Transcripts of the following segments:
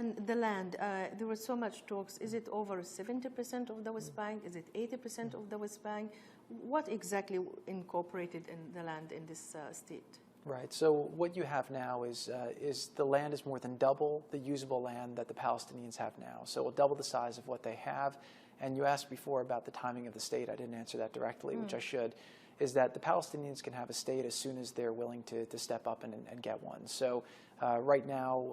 And the land, there was so much talks. Is it over 70% of the West Bank? Is it 80% of the West Bank? What exactly incorporated in the land in this state? Right. So what you have now is the land is more than double the usable land that the Palestinians have now. So it will double the size of what they have. And you asked before about the timing of the state. I didn't answer that directly, which I should. Is that the Palestinians can have a state as soon as they're willing to step up and get one. So right now...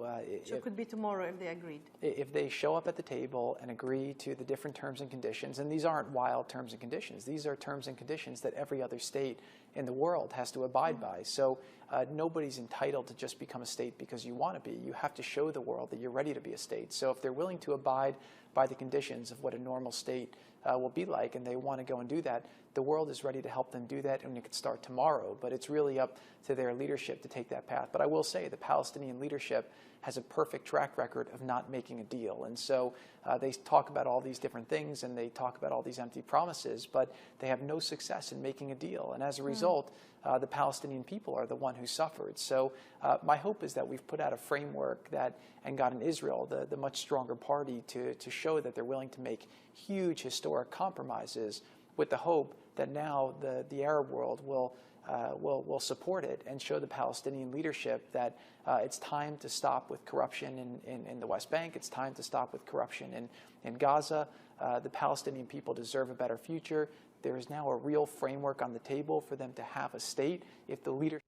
so it could be tomorrow if they agreed. If they show up at the table and agree to the different terms and conditions, and these aren't wild terms and conditions, these are terms and conditions that every other state in the world has to abide by. So nobody's entitled to just become a state because you want to be. You have to show the world that you're ready to be a state. So if they're willing to abide by the conditions of what a normal state will be like, and they want to go and do that, the world is ready to help them do that, and it could start tomorrow. But it's really up to their leadership to take that path. But I will say the Palestinian leadership has a perfect track record of not making a deal. And so they talk about all these different things, and they talk about all these empty promises, but they have no success in making a deal. And as a result, the Palestinian people are the one who suffered. So my hope is that we've put out a framework that, and gotten Israel, the much stronger party, to show that they're willing to make huge historic compromises, with the hope that now the Arab world will support it and show the Palestinian leadership that it's time to stop with corruption in the West Bank. It's time to stop with corruption in Gaza. The Palestinian people deserve a better future. There is now a real framework on the table for them to have a state if the leadership